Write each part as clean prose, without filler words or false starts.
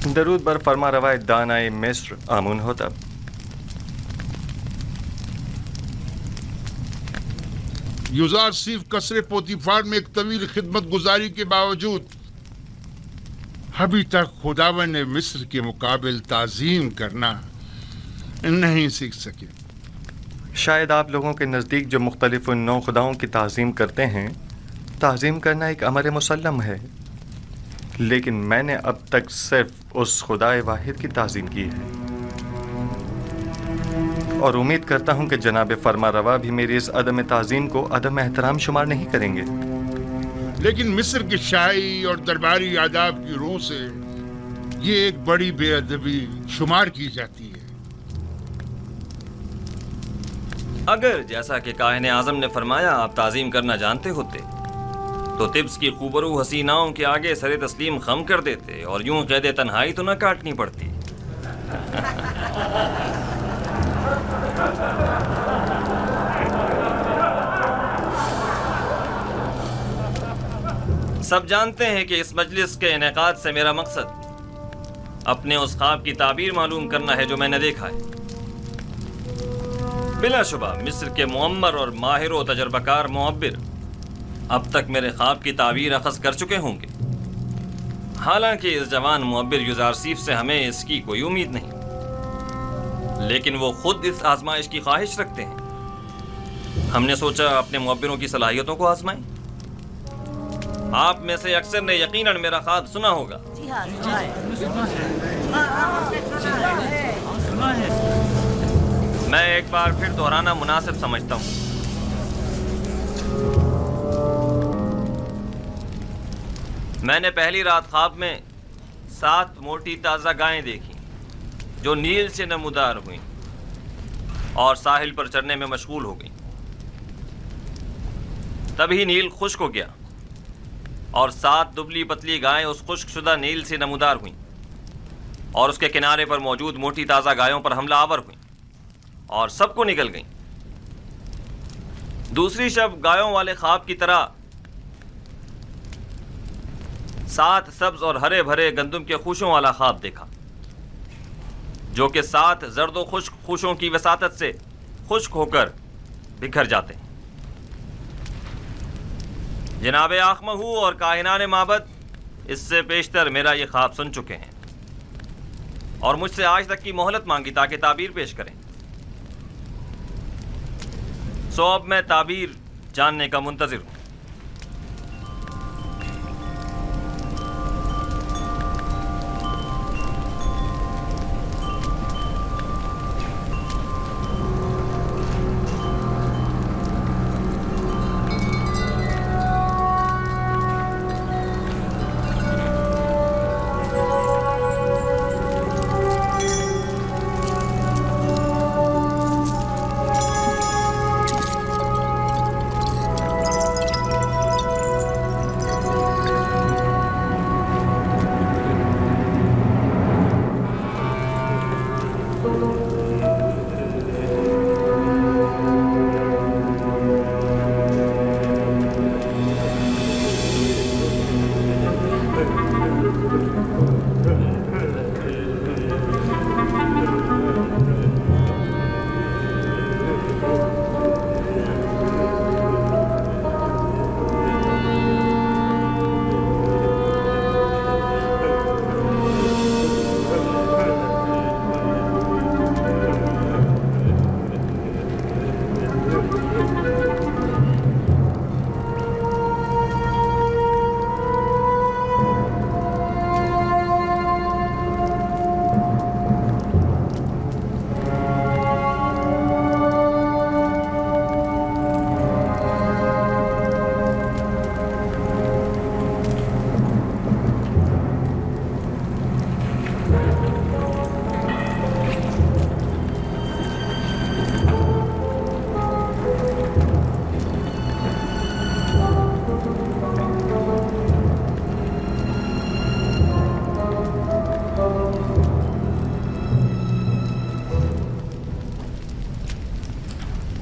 درود بر فرما روای دانای مصر آمون ہوتب. یوزارسیف قصر پوتیفار میں ایک طویل خدمت گزاری کے باوجود ابھی تک خداوند مصر کے مقابل تعظیم کرنا نہیں سیکھ سکے. شاید آپ لوگوں کے نزدیک جو مختلف نو خداؤں کی تعظیم کرتے ہیں، تعظیم کرنا ایک امر مسلم ہے، لیکن میں نے اب تک صرف اس خدائے واحد کی تعظیم کی ہے، اور امید کرتا ہوں کہ جناب فرما روا بھی میری اس عدم تعظیم کو عدم احترام شمار نہیں کریں گے. لیکن مصر کی شاہی اور درباری آداب کی روح سے یہ ایک بڑی بے ادبی شمار کی جاتی ہے. اگر جیسا کہ کاہن اعظم نے فرمایا آپ تعظیم کرنا جانتے ہوتے تو طبس کی خوبرو حسیناؤں کے آگے سر تسلیم خم کر دیتے اور یوں قید تنہائی تو نہ کاٹنی پڑتی. سب جانتے ہیں کہ اس مجلس کے انعقاد سے میرا مقصد اپنے اس خواب کی تعبیر معلوم کرنا ہے جو میں نے دیکھا ہے. بلا شبہ مصر کے معمر اور ماہر و تجربہ کار معبر اب تک میرے خواب کی تعبیر اخذ کر چکے ہوں گے، حالانکہ اس جوان معبر یوزارسیف سے ہمیں اس کی کوئی امید نہیں، لیکن وہ خود اس آزمائش کی خواہش رکھتے ہیں. ہم نے سوچا اپنے معبروں کی صلاحیتوں کو آزمائیں. آپ میں سے اکثر نے یقیناً میرا خواب سنا ہوگا. میں ایک بار پھر دہرانا مناسب سمجھتا ہوں. میں نے پہلی رات خواب میں 7 موٹی تازہ گائیں دیکھی جو نیل سے نمودار ہوئیں اور ساحل پر چرنے میں مشغول ہو گئیں. تبھی نیل خشک ہو گیا اور 7 دبلی پتلی گائیں اس خشک شدہ نیل سے نمودار ہوئیں اور اس کے کنارے پر موجود موٹی تازہ گایوں پر حملہ آور ہوئیں اور سب کو نگل گئیں. دوسری شب گایوں والے خواب کی طرح 7 سبز اور ہرے بھرے گندم کے خوشوں والا خواب دیکھا جو کہ 7 زرد و خشک خوشوں کی وساطت سے خشک ہو کر بکھر جاتے ہیں. جناب آخمہو اور کاہنان معبد اس سے پیشتر میرا یہ خواب سن چکے ہیں اور مجھ سے آج تک کی مہلت مانگی تاکہ تعبیر پیش کریں. سو اب میں تعبیر جاننے کا منتظر ہوں.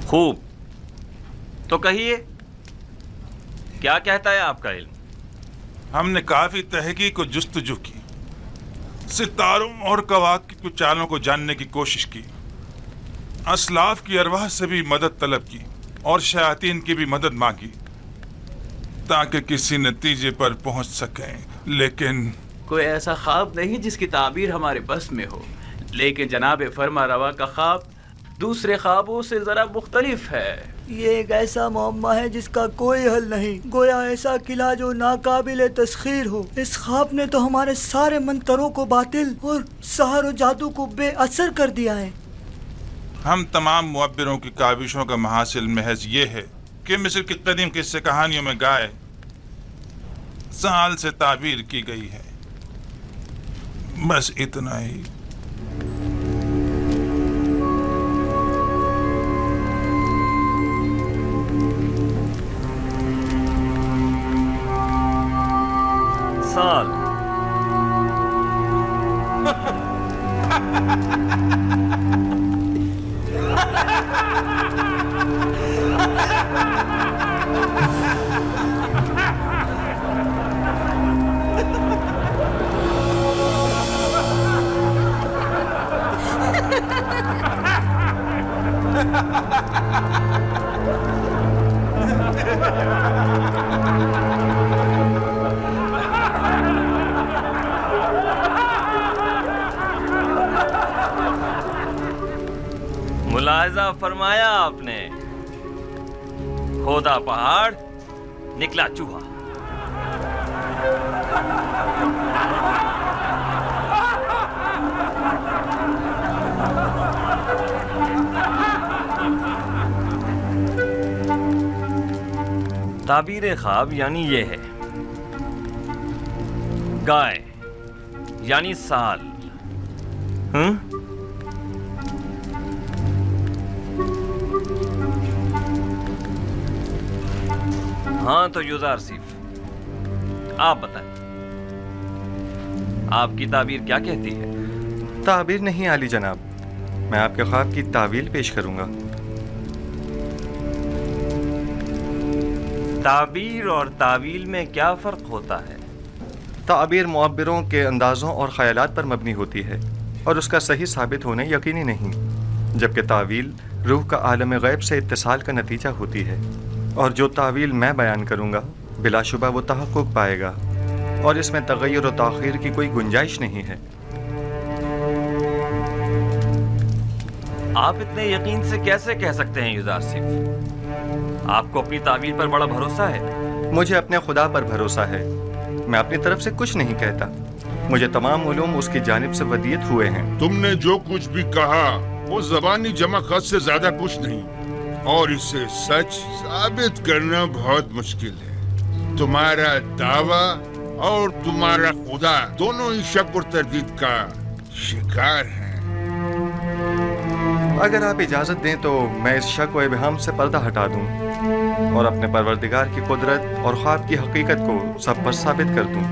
خوب، تو کہیے کیا کہتا ہے آپ کا علم؟ ہم نے کافی تحقیق و جستجو کی، ستاروں اور کواکب کی چالوں کو جاننے کی کوشش کی، اسلاف کی ارواح سے بھی مدد طلب کی اور شیاطین کی بھی مدد مانگی تاکہ کسی نتیجے پر پہنچ سکیں، لیکن کوئی ایسا خواب نہیں جس کی تعبیر ہمارے بس میں ہو، لیکن جناب فرما روا کا خواب دوسرے خوابوں سے ذرا مختلف ہے۔ یہ ایک ایسا معمہ ہے جس کا کوئی حل نہیں، گویا ایسا قلعہ جو ناقابل تسخیر ہو۔ اس خواب نے تو ہمارے سارے منتروں کو باطل اور سحر و جادو کو بے اثر کر دیا ہے۔ ہم تمام معبروں کی کاوشوں کا محاصل محض یہ ہے کہ مصر کی قدیم قصے کہانیوں میں گائے سال سے تعبیر کی گئی ہے، بس اتنا ہی۔ سال ملاحظہ فرمایا آپ نے، کھودا پہاڑ نکلا چوہا۔ تعبیر خواب یعنی یہ ہے، گائے یعنی سال۔ ہاں تو یوزار سیف، آپ بتائیں آپ کی تعبیر کیا کہتی ہے؟ تعبیر نہیں عالی جناب، میں آپ کے خواب کی تعویل پیش کروں گا۔ تعبیر اور تعویل میں کیا فرق ہوتا ہے؟ تعبیر معبروں کے اندازوں اور خیالات پر مبنی ہوتی ہے اور اس کا صحیح ثابت ہونا یقینی نہیں، جبکہ تعویل روح کا عالم غیب سے اتصال کا نتیجہ ہوتی ہے، اور جو تعویل میں بیان کروں گا بلا شبہ وہ تحقق پائے گا اور اس میں تغیر و تاخیر کی کوئی گنجائش نہیں ہے۔ آپ اتنے یقین سے کیسے کہہ سکتے ہیں یوزار سیف؟ آپ کو اپنی تعویل پر بڑا بھروسہ ہے۔ مجھے اپنے خدا پر بھروسہ ہے، میں اپنی طرف سے کچھ نہیں کہتا، مجھے تمام علوم اس کی جانب سے ودیت ہوئے ہیں۔ تم نے جو کچھ بھی کہا وہ زبانی جمع خط سے زیادہ کچھ نہیں، اور اسے سچ ثابت کرنا بہت مشکل ہے۔ تمہارا دعویٰ اور تمہارا خدا دونوں ہی شک اور تردید کا شکار ہیں۔ اگر آپ اجازت دیں تو میں اس شک و ابہام سے پردہ ہٹا دوں اور اپنے پروردگار کی قدرت اور خواب کی حقیقت کو سب پر ثابت کر دوں۔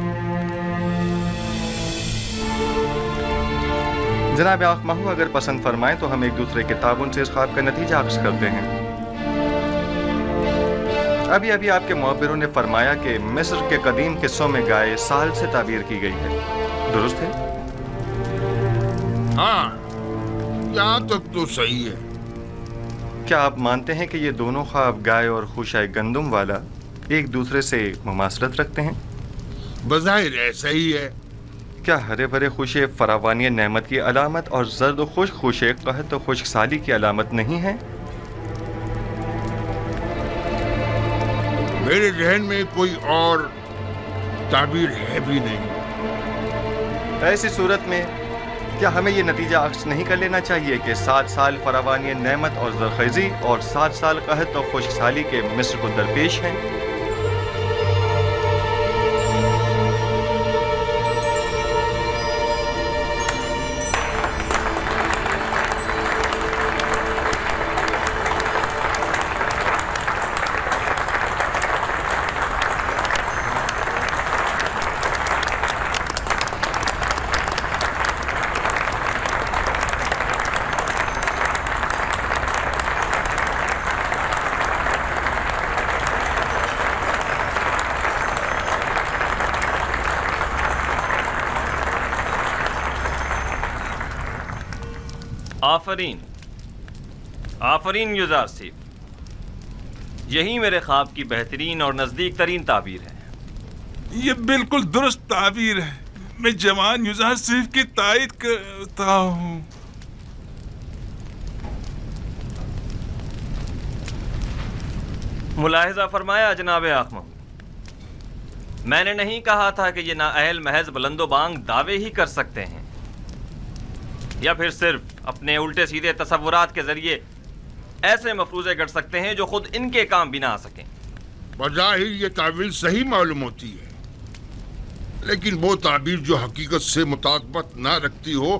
جناب آنکھ ماہو، اگر پسند فرمائیں تو ہم ایک دوسرے کے تعاون سے اس خواب کا نتیجہ اخذ کرتے ہیں۔ ابھی آپ کے معبروں نے فرمایا کہ مصر کے قدیم قصوں میں گائے سال سے تعبیر کی گئی ہے، درست ہے؟ ہاں، یہاں تک تو صحیح ہے۔ کیا آپ مانتے ہیں کہ یہ دونوں خواب گائے اور خوشہ گندم والا ایک دوسرے سے مماثلت رکھتے ہیں؟ بظاہر ایسا ہی ہے۔ کیا ہرے بھرے خوشے فراوانی نعمت کی علامت اور زرد و خشک خوشے قحط و خشک سالی کی علامت نہیں ہیں؟ میرے ذہن میں کوئی اور تعبیر ہے بھی نہیں۔ ایسی صورت میں کیا ہمیں یہ نتیجہ اخذ نہیں کر لینا چاہیے کہ 7 سال فراوانی نعمت اور زرخیزی اور 7 سال قحط و خشک سالی کے مصر کو درپیش ہیں؟ آفرین، آفرین یزار سیف، یہی میرے خواب کی بہترین اور نزدیک ترین تعبیر ہے۔ یہ بالکل درست تعبیر ہے، میں جوان یزار سیف کی تائید کرتا ہوں۔ ملاحظہ فرمایا جناب آق محمود، میں نے نہیں کہا تھا کہ یہ نااہل محض بلند و بانگ دعوے ہی کر سکتے ہیں یا پھر صرف اپنے الٹے سیدھے تصورات کے ذریعے ایسے مفروضے گڑ سکتے ہیں جو خود ان کے کام بھی نہ آ سکیں۔ بظاہر یہ تعبیر صحیح معلوم ہوتی ہے، لیکن وہ تعبیر جو حقیقت سے مطابقت نہ رکھتی ہو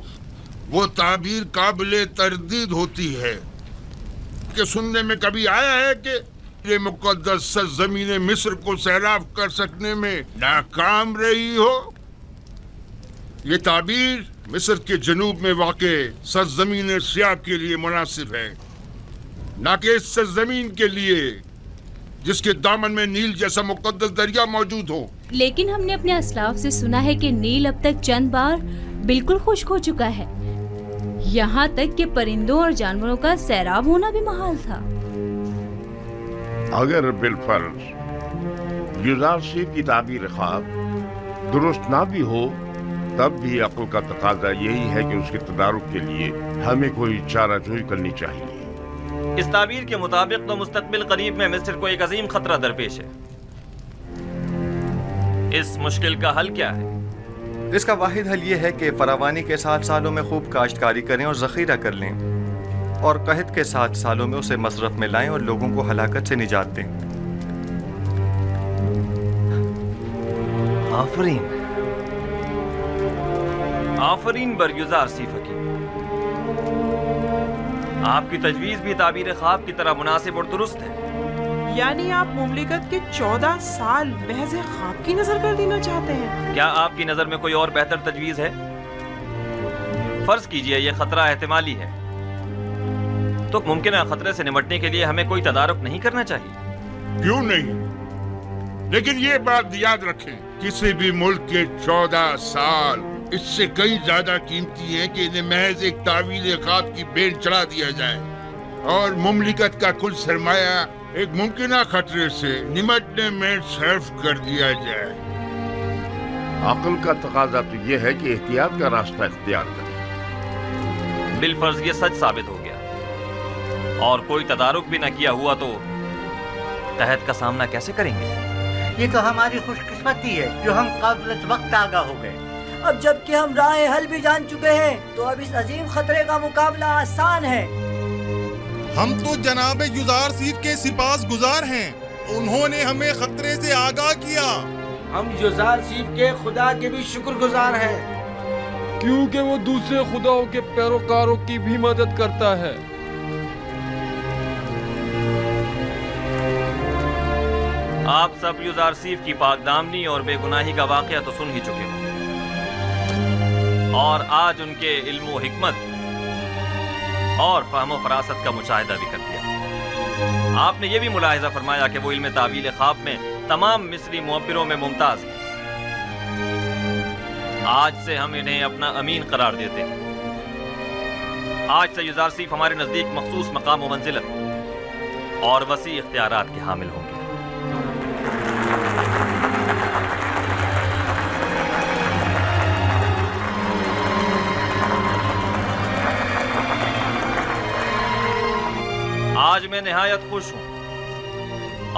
وہ تعبیر قابل تردید ہوتی ہے۔ کہ سننے میں کبھی آیا ہے کہ یہ مقدس سرزمین مصر کو سیراب کر سکنے میں ناکام رہی ہو؟ یہ تعبیر مصر کے جنوب میں واقع سرزمین سیاب کے لیے مناسب ہے، نہ کہ اس سرزمین کے لیے جس کے دامن میں نیل جیسا مقدس دریا موجود ہو۔ لیکن ہم نے اپنے اسلاف سے سنا ہے کہ نیل اب تک چند بار بالکل خشک ہو چکا ہے، یہاں تک کہ پرندوں اور جانوروں کا سیراب ہونا بھی محال تھا۔ اگر بالفرض یزار سیف کی تعبیر خواب درست نہ بھی ہو، تب بھی عقل کا تقاضا یہی ہے کہ اس کے تدارک کے لیے ہمیں کوئی چارہ جوئی کرنی چاہیے۔ اس تعبیر کے مطابق تو مستقبل قریب میں مصر کو ایک عظیم خطرہ درپیش ہے۔ اس مشکل کا حل کیا ہے؟ اس کا واحد حل یہ ہے کہ فراوانی کے 7 سالوں میں خوب کاشتکاری کریں اور ذخیرہ کر لیں، اور قحط کے 7 سالوں میں اسے مصرف میں لائیں اور لوگوں کو ہلاکت سے نجات دیں۔ آفرین، آفرین بر یزار سیف حکیم، آپ کی تجویز بھی تعبیر خواب کی طرح مناسب اور درست ہے۔ یعنی آپ مملکت کے 14 سال محض خواب کی نظر کر دینا چاہتے ہیں؟ کیا آپ کی نظر میں کوئی اور بہتر تجویز ہے؟ فرض کیجئے یہ خطرہ احتمالی ہے، تو ممکنہ خطرے سے نمٹنے کے لیے ہمیں کوئی تدارک نہیں کرنا چاہیے؟ کیوں نہیں؟ لیکن یہ بات یاد رکھیں، کسی بھی ملک کے 14 سال اس سے کئی زیادہ قیمتی ہے کہ انہیں محض ایک تعویل خواب کی بین چڑھا دیا جائے اور مملکت کا کل سرمایہ ایک ممکنہ خطرے سے نمٹنے میں صرف کر دیا جائے۔ عقل کا تقاضا تو یہ ہے کہ احتیاط کا راستہ اختیار کریں۔ بالفرض یہ سچ ثابت ہو گیا اور کوئی تدارک بھی نہ کیا ہوا تو قحط کا سامنا کیسے کریں گے؟ یہ تو ہماری خوش قسمتی ہے جو ہم قبل وقت آگاہ ہو گئے۔ اب جب کہ ہم راہ حل بھی جان چکے ہیں تو اب اس عظیم خطرے کا مقابلہ آسان ہے۔ ہم تو جناب یزار سیف کے سپاس گزار ہیں، انہوں نے ہمیں خطرے سے آگاہ کیا۔ ہم یزار سیف کے خدا کے بھی شکر گزار ہیں، کیونکہ وہ دوسرے خداؤں کے پیروکاروں کی بھی مدد کرتا ہے۔ آپ سب یزار سیف کی پاک دامنی اور بے گناہی کا واقعہ تو سن ہی چکے ہو، اور آج ان کے علم و حکمت اور فہم و فراست کا مشاہدہ بھی کر دیا۔ آپ نے یہ بھی ملاحظہ فرمایا کہ وہ علم تعویل خواب میں تمام مصری معبروں میں ممتاز ہیں۔ آج سے ہم انہیں اپنا امین قرار دیتے ہیں۔ آج سے یزار سیف ہمارے نزدیک مخصوص مقام و منزلت اور وسیع اختیارات کے حامل ہوں گے۔ آج میں نہایت خوش ہوں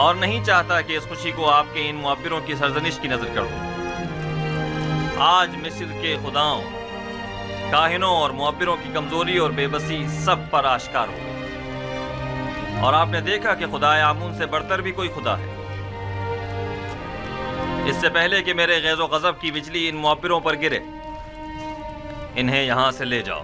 اور نہیں چاہتا کہ اس خوشی کو آپ کے ان معبروں کی سرزنش کی نظر کر دوں۔ آج مصر کے خداؤں، کاہنوں اور معبروں کی کمزوری اور بے بسی سب پر آشکار ہو گئی، اور آپ نے دیکھا کہ خدائے آمون سے بڑھتر بھی کوئی خدا ہے۔ اس سے پہلے کہ میرے غیظ و غضب کی بجلی ان معبروں پر گرے، انہیں یہاں سے لے جاؤ۔